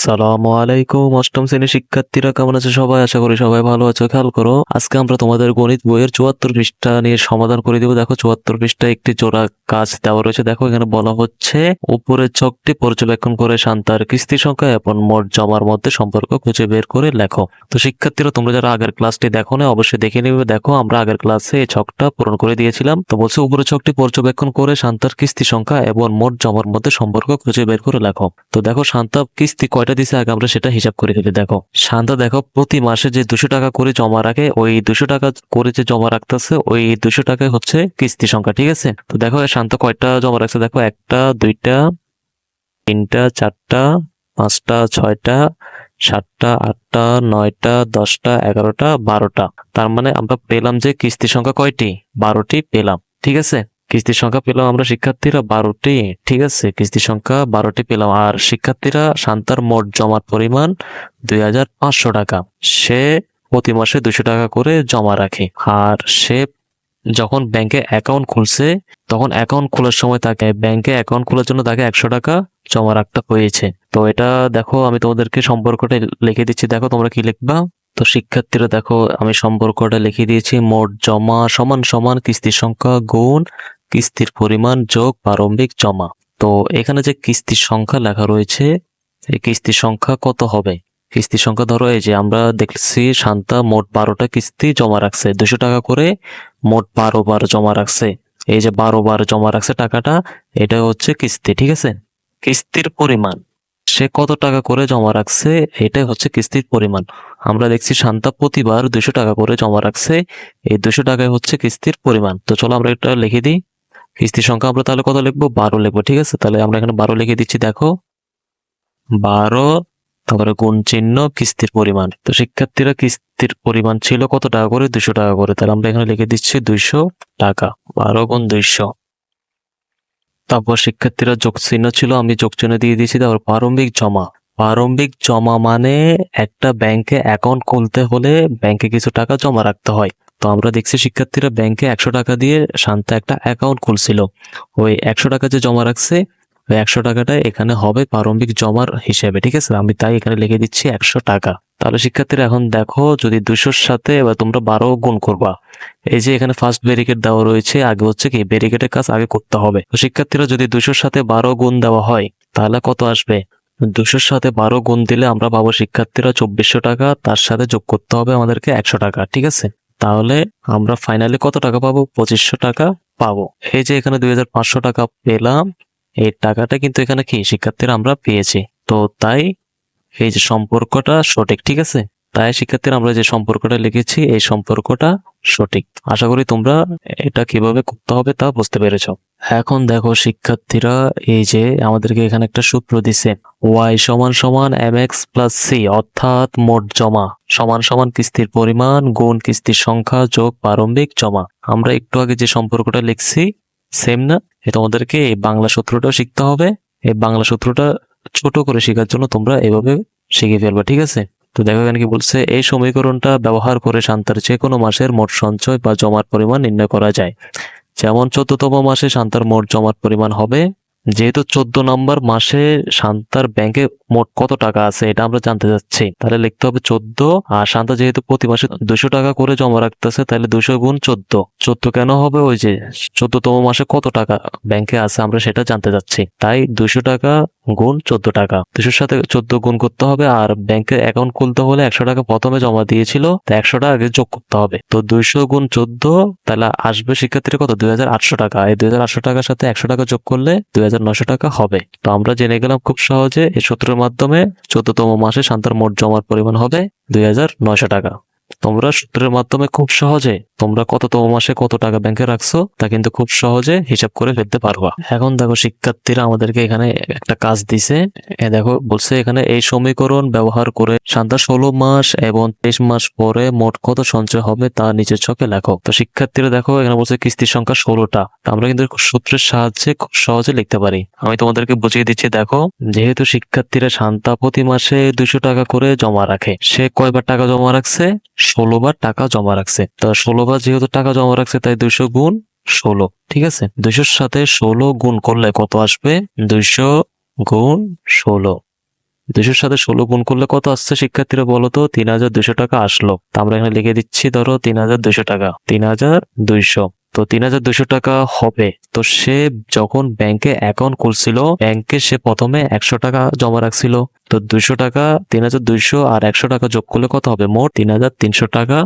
আসসালামু আলাইকুম। অষ্টম শ্রেণীর শিক্ষার্থীরা কেমন আছে সবাই? আশা করি সবাই ভালো আছো। খেয়াল করো, আজকে আমরা তোমাদের গণিত বইয়ের ৭৪ পৃষ্ঠা নিয়ে সমাধান করে দেবো। দেখো ৭৪ পৃষ্ঠায় একটি জোড়া কাজ দেওয়া রয়েছে। দেখো এখানে বলা হচ্ছে, উপরের ছকটি পর্যবেক্ষণ করে শান্তার কিস্তি সংখ্যা এবং মোট জমার মধ্যে সম্পর্ক খুঁজে বের করে লেখো। তো শিক্ষার্থীরা, তোমরা যারা আগের ক্লাসটি দেখো না, অবশ্যই দেখে নেবে। দেখো আমরা আগের ক্লাসে এই ছকটা পূরণ করে দিয়েছিলাম। তো বলছে, উপরের ছকটি পর্যবেক্ষণ করে শান্তার কিস্তি সংখ্যা এবং মোট জমার মধ্যে সম্পর্ক খুঁজে বের করে লেখো। তো দেখো শান্তা কিস্তি কয়টা দিছে, আগে আমরা সেটা হিসাব করে ফেলি। দেখো শান্তা, দেখো প্রতি মাসে যে 200 টাকা করে জমা রাখে, ওই 200 টাকা করে যে জমা রাখতেছে, ওই 200 টাকায় হচ্ছে কিস্তি সংখ্যা। ঠিক আছে, তো দেখো শান্তা কয়টা জমা রাখছে। দেখো 1টা 2টা 3টা 4টা 5টা 6টা 7টা 8টা 9টা 10টা 11টা 12টা। তার মানে আমরা পেলাম যে কিস্তি সংখ্যা কয়টি, 12টি পেলাম। ঠিক আছে, কিস্তির সংখ্যা পেলাম আমরা শিক্ষার্থীরা 12টি। ঠিক আছে, কিস্তির সংখ্যা 12টি পেলাম। আর শিক্ষার্থীরা, শান্তার মোট জমার পরিমাণ 2500 টাকা। সে প্রতি মাসে 200 টাকা করে জমা রাখে। আর সে যখন ব্যাংকে অ্যাকাউন্ট খুলছে, তখন অ্যাকাউন্ট খোলার সময় তাকে ব্যাংকে অ্যাকাউন্ট খোলার জন্য তাকে 100 টাকা জমা রাখতে হয়েছে। তো এটা দেখো, আমি তোমাদেরকে সম্পর্কটা লিখে দিচ্ছি। দেখো তোমরা কি লিখবা। তো শিক্ষার্থীরা দেখো, আমি সম্পর্কটা লিখে দিয়েছি। মোট জমা সমান সমান কিস্তির সংখ্যা গুণ কিস্তির পরিমাণ যোগ প্রারম্ভিক জমা। তো এখানে যে কিস্তির সংখ্যা লেখা রয়েছে, এই কিস্তির সংখ্যা কত হবে? কিস্তির সংখ্যা ধরো, এই যে আমরা দেখছি শান্তা মোট 12টা কিস্তি জমা রাখছে, 200 টাকা করে মোট 12 বার জমা রাখছে। এই যে 12 বার জমা রাখছে টাকাটা, এটা হচ্ছে কিস্তি। ঠিক আছে, কিস্তির পরিমাণ সে কত টাকা করে জমা রাখছে, এটাই হচ্ছে কিস্তির পরিমাণ। আমরা দেখছি শান্তা প্রতিবার 200 টাকা করে জমা রাখছে, এই 200 টাকায় হচ্ছে কিস্তির পরিমাণ। তো চলো আমরা এটা লিখে দিই। কিস্তির সংখ্যা আমরা তাহলে কত লিখবো? 12 লিখবো। ঠিক আছে, তাহলে আমরা এখানে 12 লিখে দিচ্ছি। দেখো 12, তারপরে গুণ চিহ্ন, কিস্তির পরিমাণ। তো শিক্ষার্থীরা, কিস্তির পরিমাণ ছিল কত টাকা করে? 200 টাকা করে। তাহলে আমরা এখানে লিখে দিচ্ছি 200 টাকা। 12 গুণ 200। তারপর শিক্ষার্থীরা, যোগ চিহ্ন ছিল, আমি যোগ চিহ্ন দিয়ে দিয়েছি। তারপর প্রারম্ভিক জমা। প্রারম্ভিক জমা মানে একটা ব্যাংকে অ্যাকাউন্ট খুলতে হলে ব্যাংকে কিছু টাকা জমা রাখতে হয়। তো আমরা দেখছি শিক্ষার্থীরা, ব্যাংকে 100 টাকা দিয়ে শান্তা একটা অ্যাকাউন্ট খুলছিল। ওই 100 টাকা যে জমা রাখছে, ওই 100 টাকাটা এখানে হবে প্রারম্ভিক জমার হিসেবে। ঠিক আছে, আমি তাই এখানে লিখে দিচ্ছি 100 টাকা। তাহলে শিক্ষার্থীরা, এখন দেখো, যদি 200-র সাথে এবার তোমরা 12 গুণ করবা, এই যে এখানে ফার্স্ট ব্যারিকেড দেওয়া রয়েছে, আগে হচ্ছে কি ব্যারিকেডের কাজ আগে করতে হবে। তো শিক্ষার্থীরা, যদি 200-র সাথে 12 গুণ দেওয়া হয়, তাহলে কত আসবে? 200-র সাথে 12 গুণ দিলে আমরা পাবো শিক্ষার্থীরা 2400 টাকা। তার সাথে যোগ করতে হবে আমাদেরকে 100 টাকা। ঠিক আছে, তাহলে আমরা ফাইনালি কত টাকা পাবো? 2500 টাকা পাবো। এই যে এখানে 2500 টাকা পেলাম, এই টাকাটা কিন্তু এখানে কি শিক্ষার্থীরা আমরা পেয়েছি। তো তাই এই যে সম্পর্কটা সঠিক। ঠিক আছে, তাই শিক্ষার্থীরা, আমরা যে সম্পর্কটা লিখেছি, এই সম্পর্কটা সঠিক। আশা করি তোমরা এটা কিভাবে করতে হবে তা বুঝতে পেরেছ। এখন দেখো শিক্ষার্থীরা, এই যে আমাদেরকে এখানে একটা সূত্র দিছে, y সমান সমান mx প্লাস c, অর্থাৎ মোট জমা সমান সমান কিস্তির পরিমাণ গুণ কিস্তির সংখ্যা যোগ প্রারম্ভিক জমা। আমরা একটু আগে যে সম্পর্কটা লিখছি, সেম না? তোমাদেরকে এই বাংলা সূত্রটাও শিখতে হবে। এই বাংলা সূত্রটা ছোট করে শেখার জন্য তোমরা এভাবে শিখে ফেলবে। ঠিক আছে, তো দেখো এখানে কি বলছে, এই সমীকরণটা ব্যবহার করে শান্তার যে কোনো মাসের মোট সঞ্চয় বা জমার পরিমাণ নির্ণয় করা যায়। যেমন 14তম মাসে শান্তার মোট জমার পরিমাণ হবে, যেহেতু 14 নম্বর মাসে শান্তার ব্যাংকে মোট কত টাকা আছে এটা আমরা জানতে চাচ্ছি, তাহলে লিখতে হবে 14। আর শান্তা যেহেতু প্রতি মাসে 200 টাকা করে জমা রাখতেছে, তাহলে 200 গুণ 14। 14 কেন হবে? ওই যে 14তম মাসে কত টাকা ব্যাংকে আছে আমরা সেটা জানতে চাচ্ছি, তাই 200 টাকা গুণ 14 টাকা। 200-র সাথে 14 গুণ করতে হবে। আর ব্যাংকে অ্যাকাউন্ট খুলতে হলে 100 টাকা প্রথমে জমা দিয়েছিল, তাই 100 টাকা আগে যোগ করতে হবে। তো 200 গুণ 14, তাহলে আসবে শিক্ষার্থীরা কত? 2800 টাকা। এই 2800 টাকার সাথে 100 টাকা যোগ করলে 2900 টাকা হবে। তো আমরা জেনে গেলাম খুব সহজে এই সূত্রের মাধ্যমে, 14তম মাসে শান্তার মোট জমার পরিমাণ হবে 2900 টাকা। তোমরা সূত্রের মাধ্যমে খুব সহজে তোমরা কততম মাসে কত টাকা ব্যাংকে রাখছো তা কিন্তু খুব সহজে হিসাব করে ফেলতে পারবা। এখন দেখো শিক্ষার্থীরা, আমাদেরকে এখানে একটা কাজ দিছে। দেখো বলছে এখানে, এই সমীকরণ ব্যবহার করে শান্তা 16 মাস এবং 23 মাস পরে মোট কত সঞ্চয় হবে তা নিচের ছকে লেখো। তো শিক্ষার্থীরা দেখো, এখানে বলছে কিস্তির সংখ্যা 16টা। আমরা কিন্তু সূত্রের সাহায্যে খুব সহজে লিখতে পারি। আমি তোমাদেরকে বুঝিয়ে দিচ্ছি। দেখো, যেহেতু শিক্ষার্থীরা শান্তা প্রতি মাসে 200 টাকা করে জমা রাখে, সে কয়বার টাকা জমা রাখছে? 16 বার টাকা জমা রাখছে। তো 16 বার যেহেতু টাকা জমা রাখছে, তাই 200 গুণ 16। ঠিক আছে, 200-র সাথে 16 গুণ করলে কত আসবে? 200 গুণ 16 200 সাথে 16 গুণ করলে কত আসছে শিক্ষার্থীরা বলো তো? 3200 টাকা আসলো। তা আমরা এখানে লিখে দিচ্ছি, ধরো 3200 টাকা, 3200। তো 3200 টাকা হবে। তো সে যখন ব্যাংকে অ্যাকাউন্ট খুলছিল, ব্যাংকে সে প্রথমে 100 টাকা জমা রাখছিল। তো 200 টাকা, 3200 আর 100 টাকা যোগ করলে কত হবে? মোট 3300 টাকা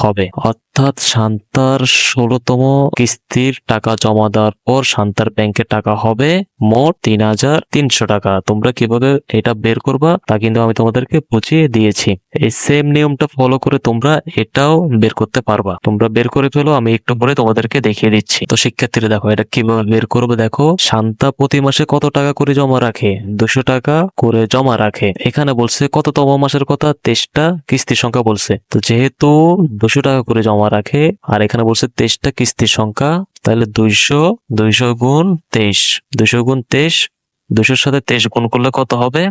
হবে। অর্থাৎ শান্তার 16তম কিস্তির টাকা জমা দেওয়ার পর শান্তার ব্যাংকে টাকা হবে মোট 3300 টাকা। তোমরা কিভাবে এটা বের করবা তা কিন্তু আমি তোমাদেরকে বুঝিয়ে দিয়েছি। এই সেম নিয়মটা ফলো করে তোমরা এটাও বের করতে পারবা। তোমরা বের করে ফেলো, আমি একটু পরে তোমাদেরকে দেখিয়ে দিচ্ছি। তো শিক্ষার্থীরা দেখো এটা কিভাবে বের করবে। দেখো, শান্তা প্রতি মাসে কত টাকা করে জমা রাখে? 200 টাকা করে জমা রাখে। এখানে বলছে কততম মাসের কথা? 23টা কিস্তির সংখ্যা বলছে। তো যেহেতু 200 টাকা করে জমা রাখে আর এখানে বলছে 23টা কিস্তির সংখ্যা, তাহলে 200 গুণ 23, 200 গুণ 23, 200-র সাথে 23 গুণ করলে কত হবে?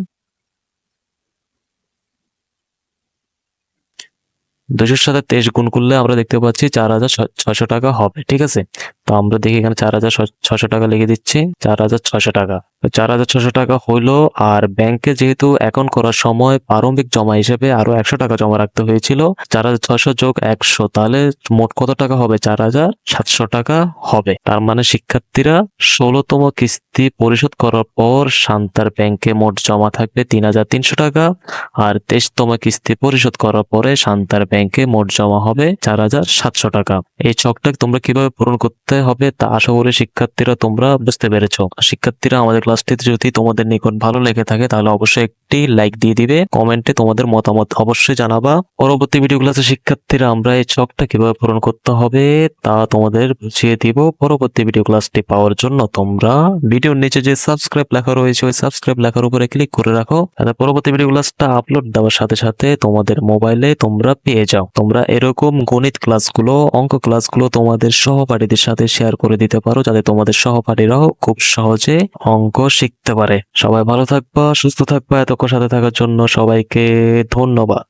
200-র সাথে 23 গুণ করলে আমরা দেখতে পাচ্ছি 4600 টাকা হবে। ঠিক আছে, তো আমরা দেখি এখানে 4600 টাকা লিখে দিচ্ছি, 4600 টাকা। 4600 টাকা হইলো। আর ব্যাংকে যেহেতু অ্যাকাউন্ট করার সময় প্রারম্ভিক জমা হিসেবে আরো 100 টাকা জমা রাখতে হয়েছিল, 4600 যোগ 100, তাহলে মোট কত টাকা হবে? 4700 টাকা হবে। তার মানে শিক্ষার্থীরা 16তম কিস্তি পরিশোধ করার পর শান্তার ব্যাংকে মোট জমা থাকবে 3300 টাকা, আর 23তম কিস্তি পরিশোধ করার পরে শান্তার ব্যাংকে মোট জমা হবে 4700 টাকা। এই ছকটা তোমরা কিভাবে পূরণ করতে হবে তা আশা করি শিক্ষার্থীরা তোমরা বুঝতে পেরেছো। শিক্ষার্থীরা, আমাদের ক্লাসটিতে যদি তোমাদের নিকট ভালো লেগে থাকে তাহলে অবশ্যই একটি লাইক দিয়ে দিবে, কমেন্টে তোমাদের মতামত অবশ্যই জানাবা। পরবর্তী ভিডিও ক্লাসে শিক্ষার্থীরা আমরা এই ছকটা কিভাবে পূরণ করতে হবে তা তোমাদের বুঝিয়ে দিব। পরবর্তী ভিডিও ক্লাসটি পাওয়ার জন্য তোমরা ভিডিওর নিচে যে সাবস্ক্রাইব লেখা রয়েছে ওই সাবস্ক্রাইব লেখার উপরে ক্লিক করে রাখো, তাহলে পরবর্তী ভিডিও ক্লাসটা আপলোড দেওয়ার সাথে সাথে তোমাদের মোবাইলে তোমরা পেয়ে যাও। তোমরা এরকম গণিত ক্লাসগুলো, অঙ্ক ক্লাসগুলো তোমাদের সহপাঠীদের সাথে শেয়ার করে দিতে পারো, যাতে তোমাদের সহপাঠীরাও খুব সহজে অঙ্ক শিখতে পারে। সবাই ভালো থাকবা, সুস্থ থাকবা। এতক্ষণ সাথে থাকার জন্য সবাইকে ধন্যবাদ।